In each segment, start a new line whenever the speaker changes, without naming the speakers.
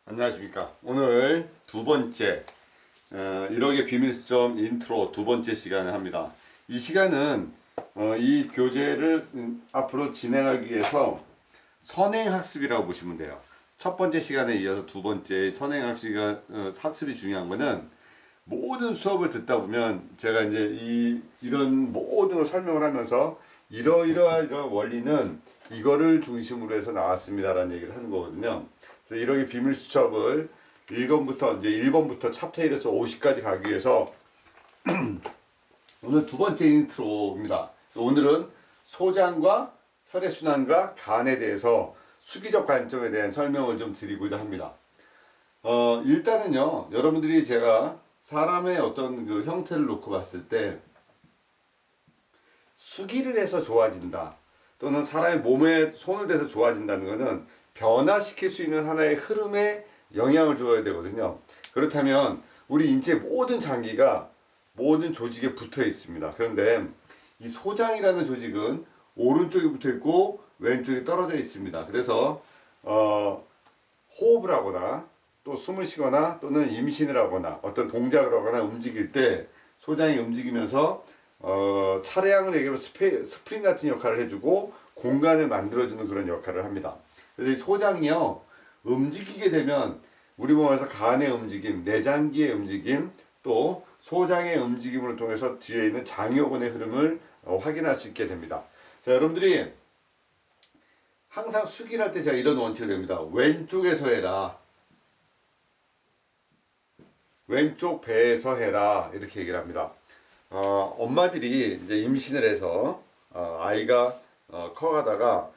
안녕하십니까. 오늘 두 번째 1억의 비밀수점 인트로 두 번째 시간을 합니다. 이 시간은 이 교재를 앞으로 진행하기 위해서 선행학습이라고 보시면 돼요. 첫 번째 시간에 이어서 두 번째 학습이 중요한 거는 모든 수업을 듣다 보면 제가 이제 이런 모든 걸 설명을 하면서 이러이러한 원리는 이거를 중심으로 해서 나왔습니다라는 얘기를 하는 거거든요. 그래서 1억의 비밀 수첩을 1권부터 이제 1번부터 챕터 1에서 50까지 가기 위해서 오늘 두 번째 인트로입니다. 그래서 오늘은 소장과 혈액순환과 간에 대해서 수기적 관점에 대한 설명을 좀 드리고자 합니다. 일단은요, 여러분들이 제가 사람의 어떤 그 형태를 놓고 봤을 때 수기를 해서 좋아진다 또는 사람의 몸에 손을 대서 좋아진다는 것은 변화시킬 수 있는 하나의 흐름에 영향을 줘야 되거든요. 그렇다면 우리 인체 모든 장기가 모든 조직에 붙어 있습니다. 그런데 이 소장이라는 조직은 오른쪽에 붙어 있고 왼쪽에 떨어져 있습니다. 그래서 호흡을 하거나 또 숨을 쉬거나 또는 임신을 하거나 어떤 동작을 하거나 움직일 때 소장이 움직이면서 차량을 얘기하면 스프링 같은 역할을 해주고 공간을 만들어주는 그런 역할을 합니다. 그래서 이 소장이요 움직이게 되면 우리 몸에서 간의 움직임, 내장기의 움직임, 또 소장의 움직임을 통해서 뒤에 있는 장요근의 흐름을 확인할 수 있게 됩니다. 자, 여러분들이 항상 수기를 할 때 제가 이런 원칙을 냅니다. 왼쪽에서 해라. 왼쪽 배에서 해라. 이렇게 얘기를 합니다. 엄마들이 이제 임신을 해서 아이가 커가다가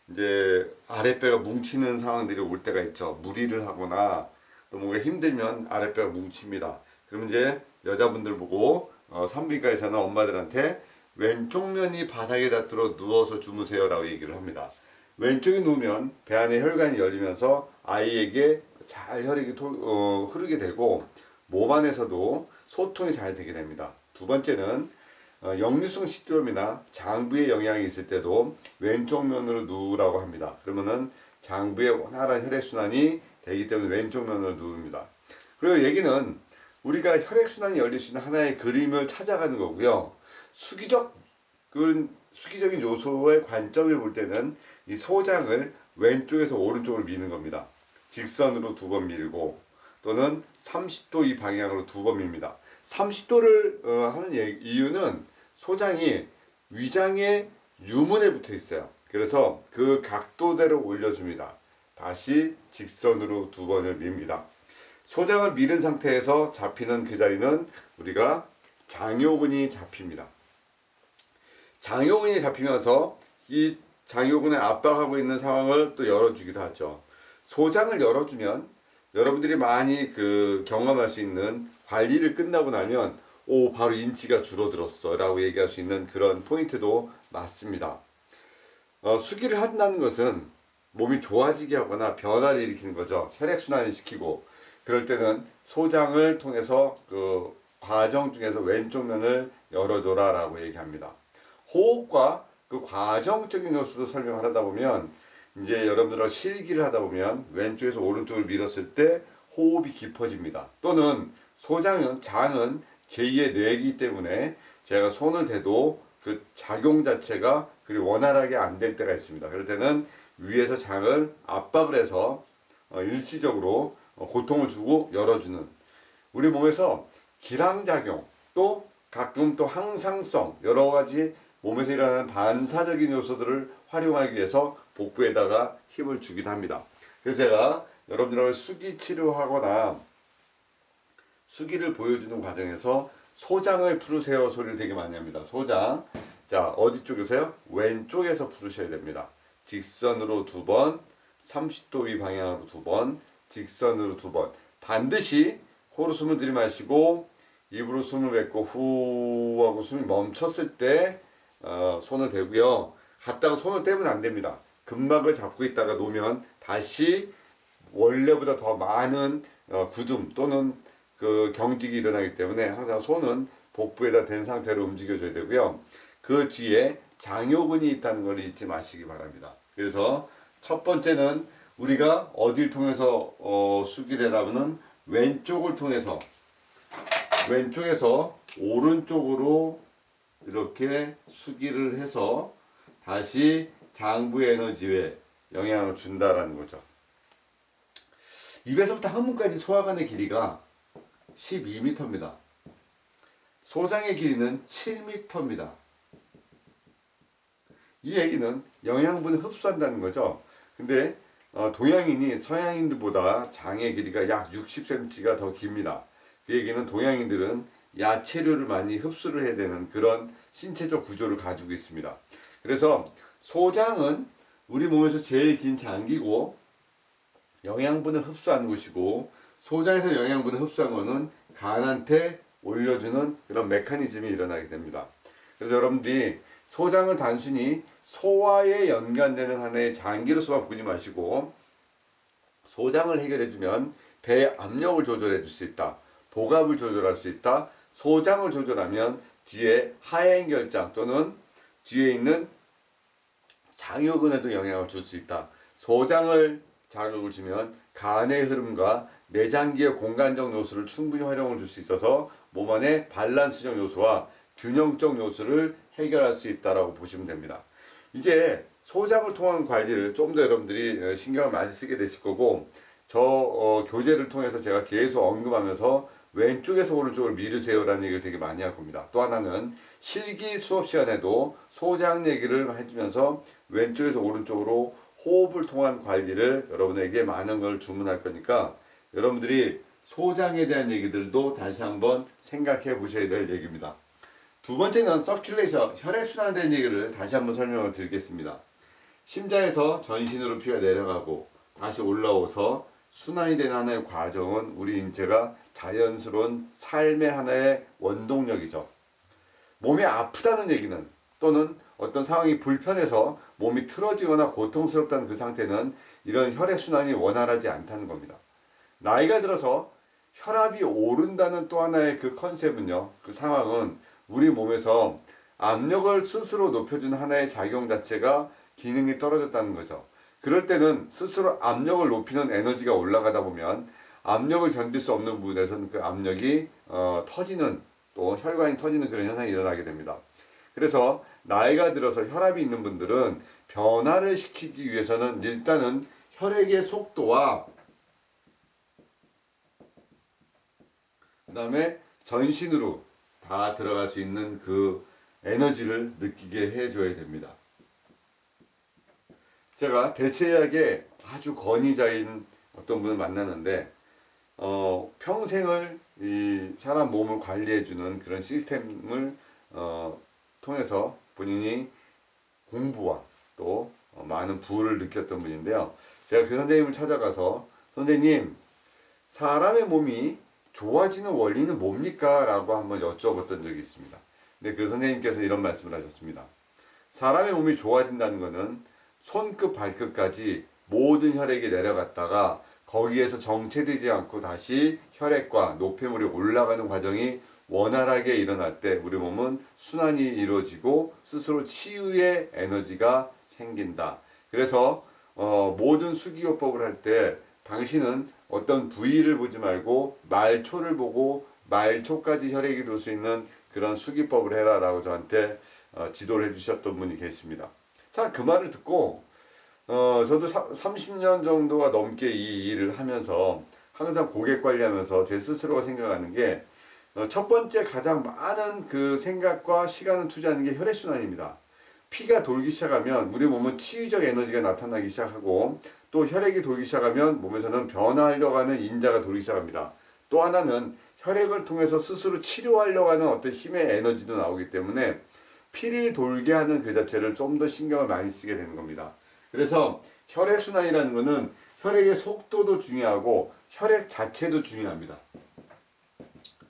이제 아랫배가 뭉치는 상황들이 올 때가 있죠. 무리를 하거나 또 뭔가 힘들면 아랫배가 뭉칩니다. 그러면 이제 여자분들 보고 산부인과에서는 엄마들한테 왼쪽 면이 바닥에 닿도록 누워서 주무세요라고 얘기를 합니다. 왼쪽에 누우면 배 안에 혈관이 열리면서 아이에게 잘 혈액이 흐르게 되고 몸 안에서도 소통이 잘 되게 됩니다. 두 번째는 역류성 식도염이나 장부에 영향이 있을 때도 왼쪽 면으로 누우라고 합니다. 그러면은 장부에 원활한 혈액순환이 되기 때문에 왼쪽 면으로 누웁니다. 그리고 얘기는 우리가 혈액순환이 열릴 수 있는 하나의 그림을 찾아가는 거고요. 수기적인 요소의 관점을 볼 때는 이 소장을 왼쪽에서 오른쪽으로 미는 겁니다. 직선으로 두 번 밀고 또는 30도 이 방향으로 두 번 밉니다. 30도를 하는 이유는 소장이 위장의 유문에 붙어 있어요. 그래서 그 각도대로 올려줍니다. 다시 직선으로 두 번을 밉니다. 소장을 밀은 상태에서 잡히는 그 자리는 우리가 장요근이 잡힙니다. 장요근이 잡히면서 이 장요근에 압박하고 있는 상황을 또 열어주기도 하죠. 소장을 열어주면 여러분들이 많이 경험할 수 있는 관리를 끝나고 나면 바로 인치가 줄어들었어 라고 얘기할 수 있는 그런 포인트도 맞습니다. 수기를 한다는 것은 몸이 좋아지게 하거나 변화를 일으키는 거죠. 혈액순환을 시키고 그럴 때는 소장을 통해서 그 과정 중에서 왼쪽 면을 열어줘라 라고 얘기합니다. 호흡과 그 과정적인 요소도 설명을 하다 보면 이제 여러분들과 실기를 하다 보면 왼쪽에서 오른쪽을 밀었을 때 호흡이 깊어집니다. 또는 장은 제2의 뇌이기 때문에 제가 손을 대도 그 작용 자체가 그리 원활하게 안 될 때가 있습니다. 그럴 때는 위에서 장을 압박을 해서 일시적으로 고통을 주고 열어주는 우리 몸에서 기량작용 또 가끔 또 항상성 여러 가지 몸에서 일어나는 반사적인 요소들을 활용하기 위해서 복부에다가 힘을 주기도 합니다. 그래서 제가 여러분들하고 수기 치료하거나 수기를 보여주는 과정에서 소장을 풀으세요 소리를 되게 많이 합니다. 소장. 자, 어디 쪽에서요? 왼쪽에서 풀으셔야 됩니다. 직선으로 두 번, 30도 위 방향으로 두 번, 직선으로 두 번. 반드시 코로 숨을 들이마시고 입으로 숨을 뱉고 후 하고 숨이 멈췄을 때 손을 대고요. 갔다가 손을 떼면 안 됩니다. 근막을 잡고 있다가 놓으면 다시 원래보다 더 많은 굳음 또는 그 경직이 일어나기 때문에 항상 손은 복부에다 댄 상태로 움직여줘야 되고요. 그 뒤에 장요근이 있다는 걸 잊지 마시기 바랍니다. 그래서 첫 번째는 우리가 어딜 통해서 수기를 하라면은 왼쪽에서 오른쪽으로 이렇게 수기를 해서 다시 장부의 에너지에 영향을 준다라는 거죠. 입에서부터 항문까지 소화관의 길이가 12m입니다. 소장의 길이는 7m입니다. 이 얘기는 영양분을 흡수한다는 거죠. 근데 동양인이 서양인들보다 장의 길이가 약 60cm가 더 깁니다. 그 얘기는 동양인들은 야채류를 많이 흡수를 해야 되는 그런 신체적 구조를 가지고 있습니다. 그래서 소장은 우리 몸에서 제일 긴 장기고 영양분을 흡수하는 곳이고, 소장에서 영양분을 흡수한 것은 간한테 올려주는 그런 메커니즘이 일어나게 됩니다. 그래서 여러분들이 소장을 단순히 소화에 연관되는 하나의 장기로서만 보지 마시고, 소장을 해결해주면 배의 압력을 조절해 줄 수 있다, 복압을 조절할 수 있다, 소장을 조절하면 뒤에 하행결장 또는 뒤에 있는 장요근에도 영향을 줄 수 있다. 소장을 자극을 주면 간의 흐름과 내장기의 공간적 요소를 충분히 활용을 줄 수 있어서 몸 안의 밸런스적 요소와 균형적 요소를 해결할 수 있다라고 보시면 됩니다. 이제 소장을 통한 관리를 좀 더 여러분들이 신경을 많이 쓰게 되실 거고, 교재를 통해서 제가 계속 언급하면서 왼쪽에서 오른쪽으로 미루세요라는 얘기를 되게 많이 할 겁니다. 또 하나는 실기 수업 시간에도 소장 얘기를 해주면서 왼쪽에서 오른쪽으로 호흡을 통한 관리를 여러분에게 많은 걸 주문할 거니까 여러분들이 소장에 대한 얘기들도 다시 한번 생각해 보셔야 될 얘기입니다. 두 번째는 서큘레이션, 혈액순환에 대한 얘기를 다시 한번 설명을 드리겠습니다. 심장에서 전신으로 피가 내려가고 다시 올라오서 순환이 되는 하나의 과정은 우리 인체가 자연스러운 삶의 하나의 원동력이죠. 몸이 아프다는 얘기는, 또는 어떤 상황이 불편해서 몸이 틀어지거나 고통스럽다는 그 상태는 이런 혈액순환이 원활하지 않다는 겁니다. 나이가 들어서 혈압이 오른다는 또 하나의 그 컨셉은요, 그 상황은 우리 몸에서 압력을 스스로 높여주는 하나의 작용 자체가 기능이 떨어졌다는 거죠. 그럴 때는 스스로 압력을 높이는 에너지가 올라가다 보면 압력을 견딜 수 없는 부분에서는 그 압력이 터지는, 또 혈관이 터지는 그런 현상이 일어나게 됩니다. 그래서 나이가 들어서 혈압이 있는 분들은 변화를 시키기 위해서는 일단은 혈액의 속도와 그 다음에 전신으로 다 들어갈 수 있는 그 에너지를 느끼게 해줘야 됩니다. 제가 대체약에 아주 권위자인 어떤 분을 만났는데 평생을 이 사람 몸을 관리해주는 그런 시스템을 통해서 본인이 공부와 또 많은 부를 느꼈던 분인데요. 제가 그 선생님을 찾아가서 선생님, 사람의 몸이 좋아지는 원리는 뭡니까? 라고 한번 여쭤봤던 적이 있습니다. 근데 그 선생님께서 이런 말씀을 하셨습니다. 사람의 몸이 좋아진다는 것은 손끝 발끝까지 모든 혈액이 내려갔다가 거기에서 정체되지 않고 다시 혈액과 노폐물이 올라가는 과정이 원활하게 일어날 때 우리 몸은 순환이 이루어지고 스스로 치유의 에너지가 생긴다. 그래서 모든 수기요법을 할 때 당신은 어떤 부위를 보지 말고 말초를 보고 말초까지 혈액이 돌 수 있는 그런 수기법을 해라 라고 저한테 지도를 해주셨던 분이 계십니다. 자, 그 말을 듣고 저도 30년 정도가 넘게 이 일을 하면서 항상 고객 관리하면서 제 스스로가 생각하는 게 첫 번째 가장 많은 그 생각과 시간을 투자하는 게 혈액순환입니다. 피가 돌기 시작하면 우리 몸은 치유적 에너지가 나타나기 시작하고, 또 혈액이 돌기 시작하면 몸에서는 변화하려고 하는 인자가 돌기 시작합니다. 또 하나는 혈액을 통해서 스스로 치료하려고 하는 어떤 힘의 에너지도 나오기 때문에 피를 돌게 하는 그 자체를 좀 더 신경을 많이 쓰게 되는 겁니다. 그래서 혈액순환이라는 것은 혈액의 속도도 중요하고 혈액 자체도 중요합니다.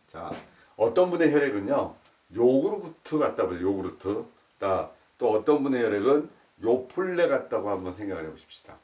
자, 어떤 분의 혈액은요, 요구르트 같다 보죠. 요구르트. 또 어떤 분의 혈액은 요플레 같다고 한번 생각을 해보십시다.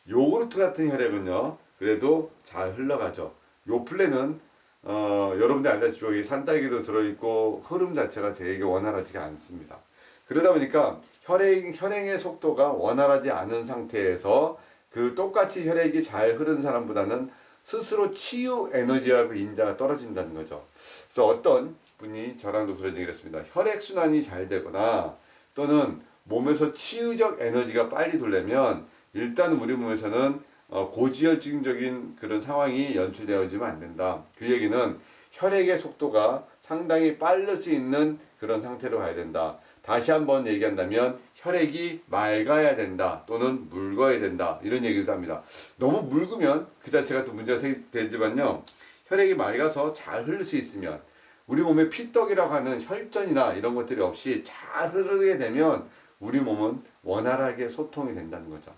요구르트 같은 혈액은요, 그래도 잘 흘러가죠. 요플레는 여러분들 알다시피 여기 산딸기도 들어있고 흐름 자체가 되게 원활하지가 않습니다. 그러다 보니까 혈행의 속도가 원활하지 않은 상태에서 그 똑같이 혈액이 잘 흐르는 사람보다는 스스로 치유 에너지와 그 인자가 떨어진다는 거죠. 그래서 어떤 분이 저랑도 그런 얘기를 했습니다. 혈액순환이 잘 되거나 또는 몸에서 치유적 에너지가 빨리 돌려면 일단 우리 몸에서는 고지혈증적인 그런 상황이 연출되어지면 안 된다. 그 얘기는 혈액의 속도가 상당히 빠를 수 있는 그런 상태로 가야 된다. 다시 한번 얘기한다면 혈액이 맑아야 된다 또는 묽어야 된다 이런 얘기도 합니다. 너무 묽으면 그 자체가 또 문제가 되지만요. 혈액이 맑아서 잘 흐를 수 있으면 우리 몸에 피떡이라고 하는 혈전이나 이런 것들이 없이 잘 흐르게 되면 우리 몸은 원활하게 소통이 된다는 거죠.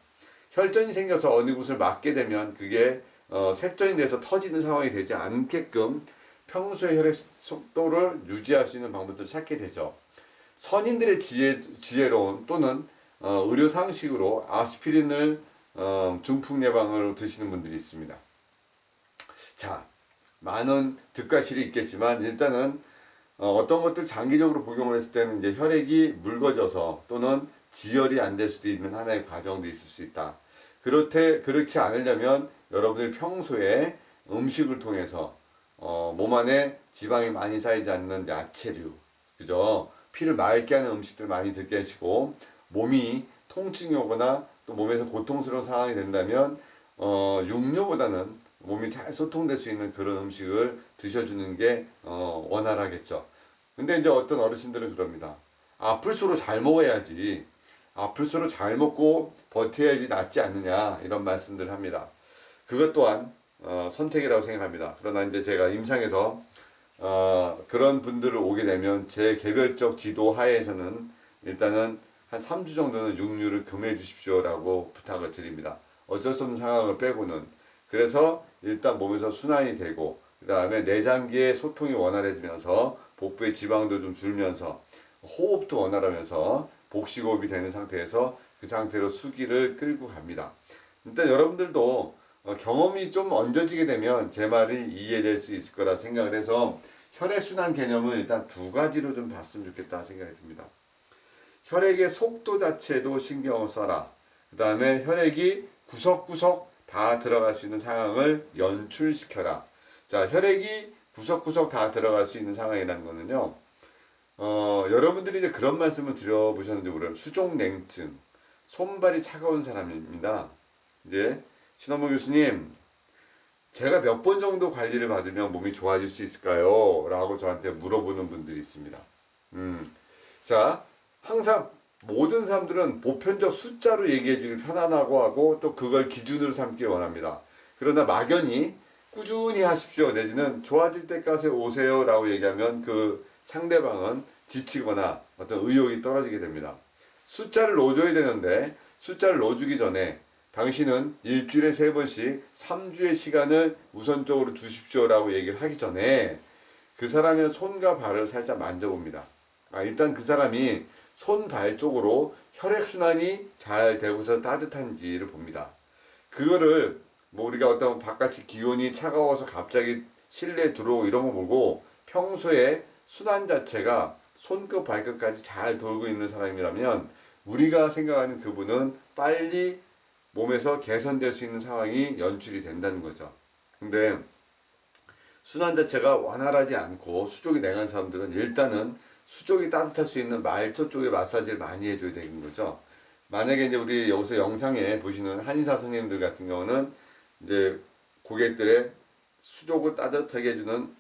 혈전이 생겨서 어느 곳을 막게 되면 그게 색전이 돼서 터지는 상황이 되지 않게끔 평소에 혈액 속도를 유지할 수 있는 방법들을 찾게 되죠. 선인들의 지혜로운 또는 의료 상식으로 아스피린을 중풍 예방으로 드시는 분들이 있습니다. 자, 많은 득과 실이 있겠지만 일단은 어떤 것들 장기적으로 복용을 했을 때는 이제 혈액이 묽어져서 또는 지혈이 안 될 수도 있는 하나의 과정도 있을 수 있다. 그렇지 않으려면 여러분들이 평소에 음식을 통해서 몸 안에 지방이 많이 쌓이지 않는 야채류, 그죠? 피를 맑게 하는 음식들 많이 드게 하시고 몸이 통증이 오거나 또 몸에서 고통스러운 상황이 된다면 육류보다는 몸이 잘 소통될 수 있는 그런 음식을 드셔주는 게 원활하겠죠. 근데 이제 어떤 어르신들은 그럽니다. 아플수록 잘 먹어야지. 아플수록 잘 먹고 버텨야지 낫지 않느냐 이런 말씀들을 합니다. 그것 또한 선택이라고 생각합니다. 그러나 이제 제가 임상에서 그런 분들을 오게 되면 제 개별적 지도 하에서는 일단은 한 3주 정도는 육류를 금해 주십시오라고 부탁을 드립니다. 어쩔 수 없는 상황을 빼고는. 그래서 일단 몸에서 순환이 되고 그 다음에 내장기의 소통이 원활해지면서 복부의 지방도 좀 줄면서 호흡도 원활하면서 복식호흡이 되는 상태에서 그 상태로 수기를 끌고 갑니다. 일단 여러분들도 경험이 좀 얹어지게 되면 제 말이 이해될 수 있을 거라 생각을 해서 혈액순환 개념은 일단 두 가지로 좀 봤으면 좋겠다 생각이 듭니다. 혈액의 속도 자체도 신경을 써라. 그 다음에 혈액이 구석구석 다 들어갈 수 있는 상황을 연출시켜라. 자, 혈액이 구석구석 다 들어갈 수 있는 상황이라는 거는요. 여러분들이 이제 그런 말씀을 드려보셨는지 모르겠어요. 수족냉증, 손발이 차가운 사람입니다. 이제 신원모 교수님, 제가 몇 번 정도 관리를 받으면 몸이 좋아질 수 있을까요? 라고 저한테 물어보는 분들이 있습니다. 자, 항상 모든 사람들은 보편적 숫자로 얘기해 주길 편안하고 하고 또 그걸 기준으로 삼길 원합니다. 그러나 막연히 꾸준히 하십시오 내지는 좋아질 때까지 오세요 라고 얘기하면 그 상대방은 지치거나 어떤 의욕이 떨어지게 됩니다. 숫자를 넣어줘야 되는데 숫자를 넣어주기 전에 당신은 일주일에 3번씩 3주의 시간을 우선적으로 주십시오라고 얘기를 하기 전에 그 사람의 손과 발을 살짝 만져봅니다. 일단 그 사람이 손, 발 쪽으로 혈액순환이 잘 되고서 따뜻한지를 봅니다. 그거를 뭐 우리가 어떤 바깥이 기온이 차가워서 갑자기 실내에 들어오고 이런 거 보고 평소에 순환 자체가 손끝 발끝까지 잘 돌고 있는 사람이라면 우리가 생각하는 그분은 빨리 몸에서 개선될 수 있는 상황이 연출이 된다는 거죠. 근데 순환 자체가 원활하지 않고 수족이 냉한 사람들은 일단은 수족이 따뜻할 수 있는 말초 쪽에 마사지를 많이 해줘야 되는 거죠. 만약에 이제 우리 여기서 영상에 보시는 한의사 선생님들 같은 경우는 이제 고객들의 수족을 따뜻하게 해주는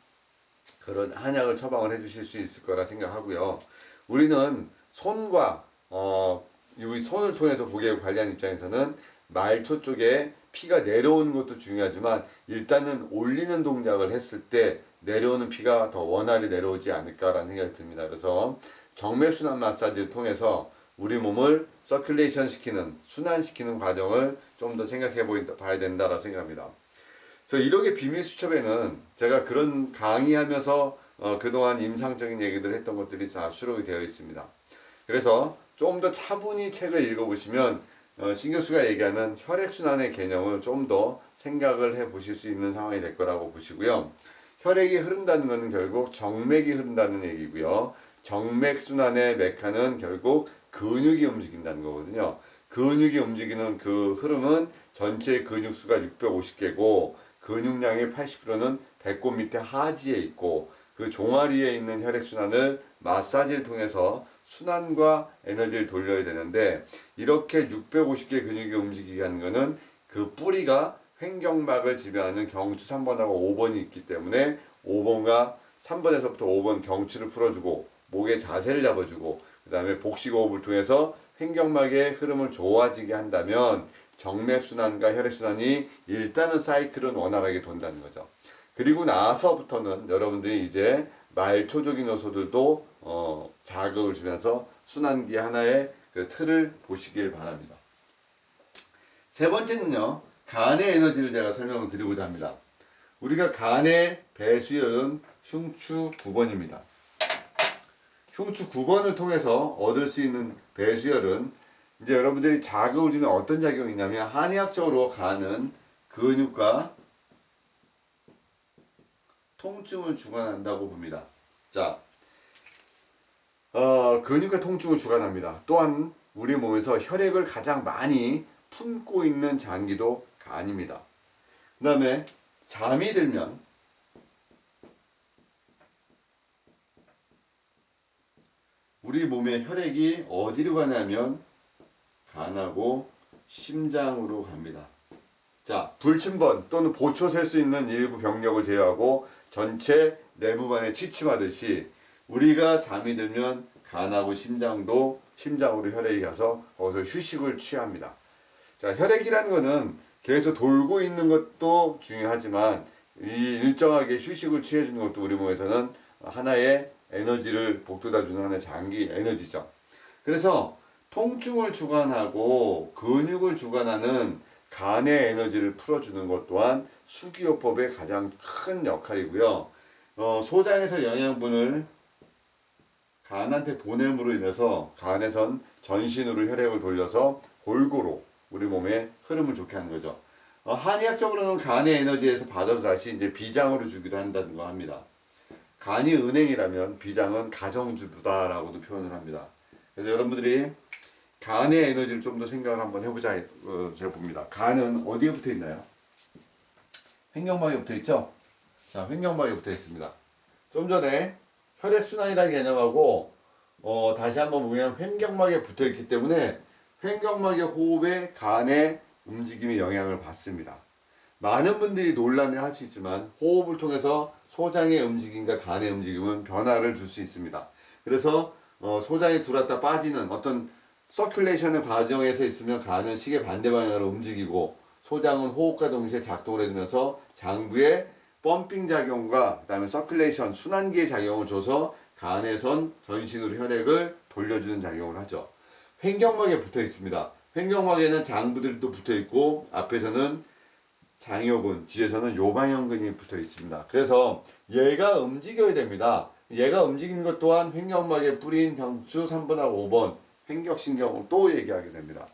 그런 한약을 처방을 해주실 수 있을 거라 생각하고요. 우리는 손과 이 손을 통해서 고객을 관리하는 입장에서는 말초 쪽에 피가 내려오는 것도 중요하지만 일단은 올리는 동작을 했을 때 내려오는 피가 더 원활히 내려오지 않을까라는 생각이 듭니다. 그래서 정맥순환 마사지를 통해서 우리 몸을 서큘레이션 시키는 순환시키는 과정을 좀 더 생각해 봐야 된다라 생각합니다. 저 이력의 비밀 수첩에는 제가 그런 강의하면서 그동안 임상적인 얘기들 했던 것들이 다 수록이 되어 있습니다. 그래서 좀 더 차분히 책을 읽어보시면 신 교수가 얘기하는 혈액순환의 개념을 좀 더 생각을 해 보실 수 있는 상황이 될 거라고 보시고요. 혈액이 흐른다는 것은 결국 정맥이 흐른다는 얘기고요. 정맥순환의 메카는 결국 근육이 움직인다는 거거든요. 근육이 움직이는 그 흐름은 전체 근육수가 650개고 근육량의 80%는 배꼽 밑에 하지에 있고 그 종아리에 있는 혈액순환을 마사지를 통해서 순환과 에너지를 돌려야 되는데 이렇게 650개 근육이 움직이게 하는 것은 그 뿌리가 횡격막을 지배하는 경추 3번하고 5번이 있기 때문에 5번과 3번에서부터 5번 경추를 풀어주고 목의 자세를 잡아주고 그 다음에 복식호흡을 통해서 횡격막의 흐름을 좋아지게 한다면 정맥순환과 혈액순환이 일단은 사이클은 원활하게 돈다는 거죠. 그리고 나서부터는 여러분들이 이제 말초적인 요소들도 자극을 주면서 순환기 하나의 그 틀을 보시길 바랍니다. 세 번째는요, 간의 에너지를 제가 설명을 드리고자 합니다. 우리가 간의 배수혈은 흉추 9번입니다. 흉추 9번을 통해서 얻을 수 있는 배수혈은 이제 여러분들이 자극을 주면 어떤 작용이 있냐면 한의학적으로 간은 근육과 통증을 주관한다고 봅니다. 자, 근육과 통증을 주관합니다. 또한 우리 몸에서 혈액을 가장 많이 품고 있는 장기도 간입니다. 그 다음에 잠이 들면 우리 몸의 혈액이 어디로 가냐면 간하고 심장으로 갑니다. 자, 불침번 또는 보초 셀 수 있는 일부 병력을 제외하고 전체 내부반에 취침하듯이 우리가 잠이 들면 간하고 심장도 심장으로 혈액이 가서 거기서 휴식을 취합니다. 자, 혈액이라는 것은 계속 돌고 있는 것도 중요하지만 이 일정하게 휴식을 취해주는 것도 우리 몸에서는 하나의 에너지를 복돋아주는 하나의 장기 에너지죠. 그래서 통증을 주관하고 근육을 주관하는 간의 에너지를 풀어주는 것 또한 수기요법의 가장 큰 역할이고요. 소장에서 영양분을 간한테 보냄으로 인해서 간에선 전신으로 혈액을 돌려서 골고루 우리 몸의 흐름을 좋게 하는 거죠. 한의학적으로는 간의 에너지에서 받아서 다시 이제 비장으로 주기도 한다는 거 합니다. 간이 은행이라면 비장은 가정주부다라고도 표현을 합니다. 그래서 여러분들이 간의 에너지를 좀 더 생각을 한번 해보자 제가 봅니다. 간은 어디에 붙어 있나요? 횡격막에 붙어 있죠? 자, 횡격막에 붙어 있습니다. 좀 전에 혈액순환이라는 개념하고 다시 한번 보면 횡격막에 붙어 있기 때문에 횡격막의 호흡에 간의 움직임이 영향을 받습니다. 많은 분들이 논란을 할 수 있지만 호흡을 통해서 소장의 움직임과 간의 움직임은 변화를 줄 수 있습니다. 그래서 소장이 들어왔다 빠지는 어떤 서큘레이션의 과정에서 있으면 간은 시계 반대 방향으로 움직이고 소장은 호흡과 동시에 작동을 해주면서 장부의 펌핑 작용과 그 다음에 서큘레이션 순환기의 작용을 줘서 간에선 전신으로 혈액을 돌려주는 작용을 하죠. 횡격막에 붙어 있습니다. 횡격막에는 장부들도 붙어 있고 앞에서는 장요근, 뒤에서는 요방형근이 붙어 있습니다. 그래서 얘가 움직여야 됩니다. 얘가 움직이는 것 또한 횡격막에 뿌린 경추 3번하고 5번 횡격신경을 또 얘기하게 됩니다.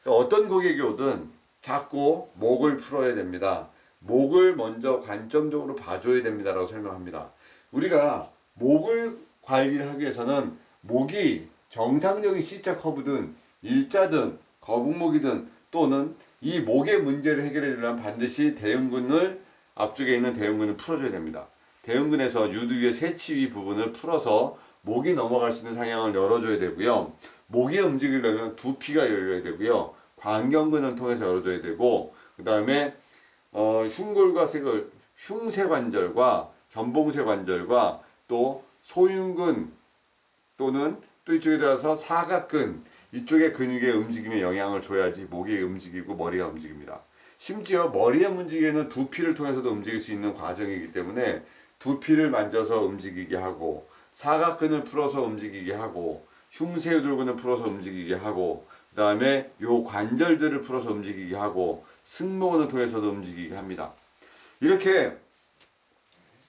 어떤 고객이 오든 자꾸 목을 풀어야 됩니다. 목을 먼저 관점적으로 봐줘야 됩니다라고 설명합니다. 우리가 목을 관리를 하기 위해서는 목이 정상적인 C자 커브든 일자든 거북목이든 또는 이 목의 문제를 해결해 주려면 반드시 대흉근을 앞쪽에 있는 대흉근을 풀어줘야 됩니다. 대흉근에서 유두위의 세치위 부분을 풀어서 목이 넘어갈 수 있는 상향을 열어줘야 되고요. 목이 움직이려면 두피가 열려야 되고요. 광경근을 통해서 열어줘야 되고 그 다음에 흉골과 흉쇄관절과 견봉쇄관절과 또 소흉근 또는 또 이쪽에 들어서 사각근 이쪽의 근육의 움직임에 영향을 줘야지 목이 움직이고 머리가 움직입니다. 심지어 머리의 움직이는 두피를 통해서도 움직일 수 있는 과정이기 때문에 두피를 만져서 움직이게 하고 사각근을 풀어서 움직이게 하고 흉쇄유돌근을 풀어서 움직이게 하고 그 다음에 요 관절들을 풀어서 움직이게 하고 승모근을 통해서도 움직이게 합니다. 이렇게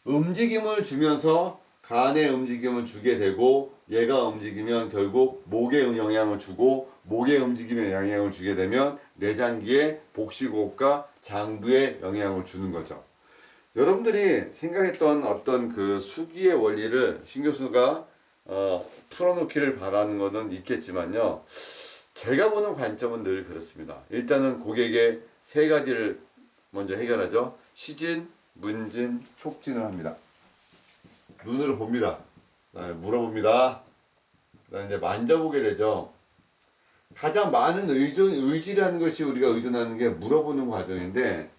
움직임을 주면서 간의 움직임을 주게 되고 얘가 움직이면 결국 목에 영향을 주고 목의 움직임에 영향을 주게 되면 내장기의 복식호흡과 장부에 영향을 주는 거죠. 여러분들이 생각했던 어떤 그 수기의 원리를 신 교수가 풀어놓기를 바라는 것은 있겠지만요. 제가 보는 관점은 늘 그렇습니다. 일단은 고객의 세 가지를 먼저 해결하죠. 시진, 문진, 촉진을 합니다. 눈으로 봅니다. 물어봅니다. 이제 만져보게 되죠. 가장 많은 의지라는 것이 우리가 의존하는 게 물어보는 과정인데,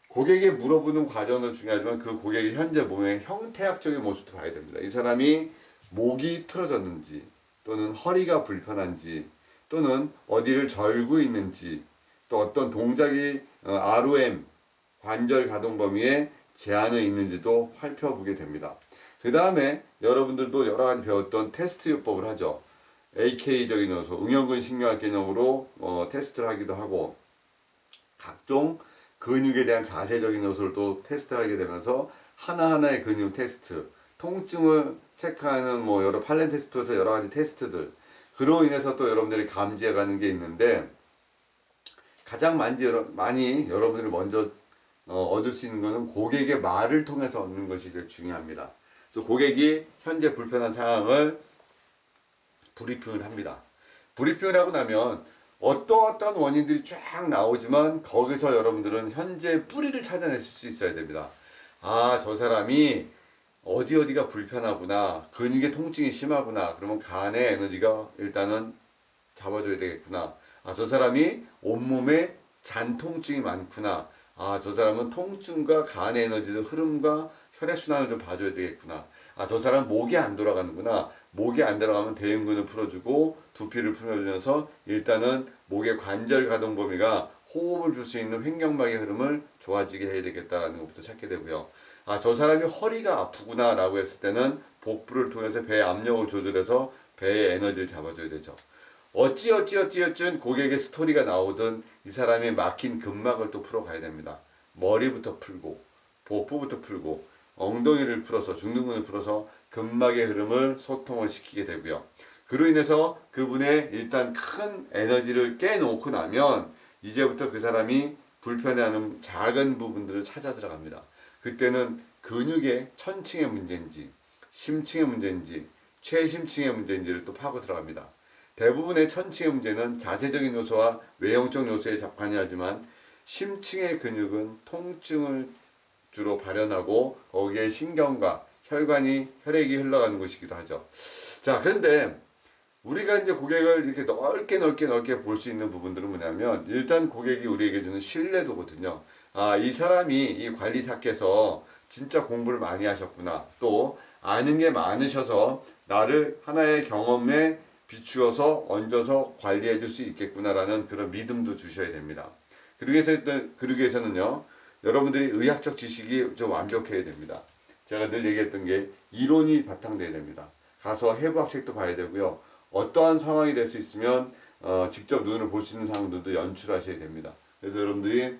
고객이 물어보는 과정도 중요하지만 그 고객의 현재 몸의 형태학적인 모습도 봐야 됩니다. 이 사람이 목이 틀어졌는지, 또는 허리가 불편한지, 또는 어디를 절고 있는지, 또 어떤 동작이 ROM, 관절 가동 범위에 제한이 있는지도 살펴보게 됩니다. 그 다음에 여러분들도 여러 가지 배웠던 테스트 요법을 하죠. AK적인 요소, 응용근 신경학 개념으로 테스트를 하기도 하고, 각종 근육에 대한 자세적인 요소를 또 테스트를 하게 되면서 하나하나의 근육 테스트, 통증을 체크하는 여러 팔렌 테스트에서 여러 가지 테스트들, 그로 인해서 또 여러분들이 감지해가는 게 있는데, 가장 많이 여러분들이 먼저 얻을 수 있는 것은 고객의 말을 통해서 얻는 것이 제일 중요합니다. 그래서 고객이 현재 불편한 상황을 브리핑을 합니다. 브리핑을 하고 나면 어떠한 원인들이 쫙 나오지만 거기서 여러분들은 현재 뿌리를 찾아낼 수 있어야 됩니다. 아, 저 사람이 어디가 불편하구나. 근육의 통증이 심하구나. 그러면 간의 에너지가 일단은 잡아줘야 되겠구나. 아, 저 사람이 온몸에 잔 통증이 많구나. 아, 저 사람은 통증과 간의 에너지의 흐름과 혈액순환을 좀 봐줘야 되겠구나. 아, 저 사람 목이 안 돌아가는구나. 목이 안 돌아가면 대흉근을 풀어주고 두피를 풀어주면서 일단은 목의 관절 가동 범위가 호흡을 줄 수 있는 횡격막의 흐름을 좋아지게 해야 되겠다라는 것부터 찾게 되고요. 아, 저 사람이 허리가 아프구나 라고 했을 때는 복부를 통해서 배의 압력을 조절해서 배의 에너지를 잡아줘야 되죠. 어찌어찌 고객의 스토리가 나오든 이 사람이 막힌 근막을 또 풀어가야 됩니다. 머리부터 풀고 복부부터 풀고 엉덩이를 풀어서 중둔근을 풀어서 근막의 흐름을 소통을 시키게 되고요. 그로 인해서 그분의 일단 큰 에너지를 깨놓고 나면 이제부터 그 사람이 불편해하는 작은 부분들을 찾아 들어갑니다. 그때는 근육의 천층의 문제인지 심층의 문제인지 최심층의 문제인지를 또 파고 들어갑니다. 대부분의 천층의 문제는 자세적인 요소와 외형적 요소에 관여하지만 심층의 근육은 통증을 주로 발현하고 거기에 신경과 혈액이 흘러가는 곳이기도 하죠. 자, 그런데 우리가 이제 고객을 이렇게 넓게 볼 수 있는 부분들은 뭐냐면, 일단 고객이 우리에게 주는 신뢰도거든요. 아, 이 사람이 이 관리사께서 진짜 공부를 많이 하셨구나. 또 아는 게 많으셔서 나를 하나의 경험에 비추어서 얹어서 관리해 줄 수 있겠구나라는 그런 믿음도 주셔야 됩니다. 그러기 위해서는요, 여러분들이 의학적 지식이 좀 완벽해야 됩니다. 제가 늘 얘기했던 게 이론이 바탕돼야 됩니다. 가서 해부학 책도 봐야 되고요. 어떠한 상황이 될 수 있으면 직접 눈으로 볼 수 있는 상황들도 연출하셔야 됩니다. 그래서 여러분들이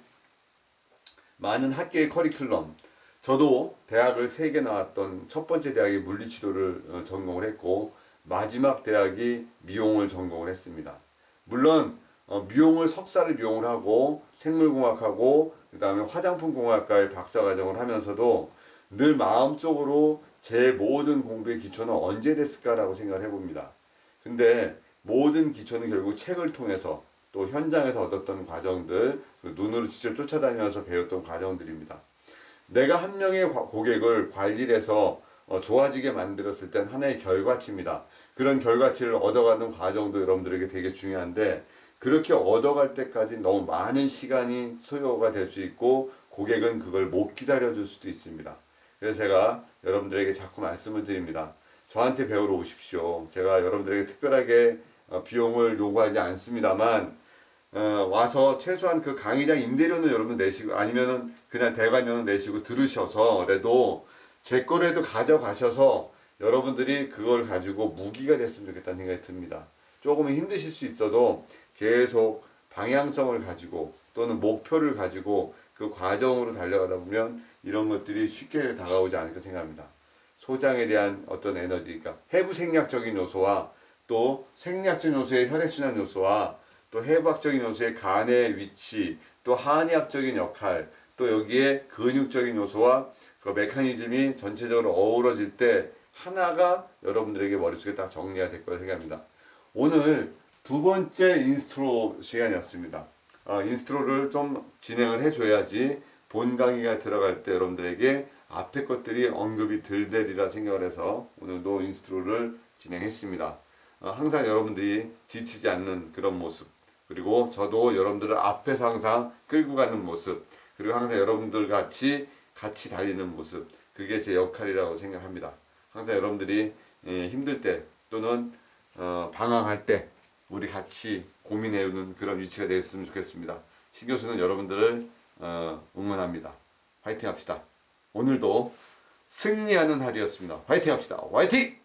많은 학교의 커리큘럼, 저도 대학을 3개 나왔던 첫 번째 대학이 물리치료를 전공을 했고 마지막 대학이 미용을 전공을 했습니다. 물론 미용을 석사를 미용을 하고 생물공학하고 그 다음에 화장품공학과의 박사과정을 하면서도 늘 마음적으로 제 모든 공부의 기초는 언제 됐을까라고 생각을 해봅니다. 근데 모든 기초는 결국 책을 통해서 또 현장에서 얻었던 과정들, 눈으로 직접 쫓아다니면서 배웠던 과정들입니다. 내가 한 명의 고객을 관리를 해서 좋아지게 만들었을 땐 하나의 결과치입니다. 그런 결과치를 얻어가는 과정도 여러분들에게 되게 중요한데, 그렇게 얻어갈 때까지 너무 많은 시간이 소요가 될 수 있고 고객은 그걸 못 기다려줄 수도 있습니다. 그래서 제가 여러분들에게 자꾸 말씀을 드립니다. 저한테 배우러 오십시오. 제가 여러분들에게 특별하게 비용을 요구하지 않습니다만 와서 최소한 그 강의장 임대료는 여러분 내시고 아니면은 그냥 대관료는 내시고 들으셔서라도 제 거라도 가져가셔서 여러분들이 그걸 가지고 무기가 됐으면 좋겠다는 생각이 듭니다. 조금은 힘드실 수 있어도 계속 방향성을 가지고 또는 목표를 가지고 그 과정으로 달려가다 보면 이런 것들이 쉽게 다가오지 않을까 생각합니다. 소장에 대한 어떤 에너지, 그러니까 해부 생략적인 요소와 또 생략적 요소의 혈액순환 요소와 또 해부학적인 요소의 간의 위치, 또 한의학적인 역할, 또 여기에 근육적인 요소와 그 메커니즘이 전체적으로 어우러질 때 하나가 여러분들에게 머릿속에 딱 정리가 될 거라 생각합니다. 오늘 두 번째 인스트로 시간이었습니다. 인스트로를 좀 진행을 해줘야지 본 강의가 들어갈 때 여러분들에게 앞에 것들이 언급이 덜 되리라 생각을 해서 오늘도 인스트로를 진행했습니다. 항상 여러분들이 지치지 않는 그런 모습, 그리고 저도 여러분들을 앞에서 항상 끌고 가는 모습, 그리고 항상 여러분들 같이 달리는 모습, 그게 제 역할이라고 생각합니다. 항상 여러분들이 힘들 때 또는 방황할 때 우리 같이 고민해오는 그런 위치가 되었으면 좋겠습니다. 신 교수는 여러분들을 응원합니다. 화이팅 합시다. 오늘도 승리하는 하루였습니다. 화이팅 합시다. 화이팅!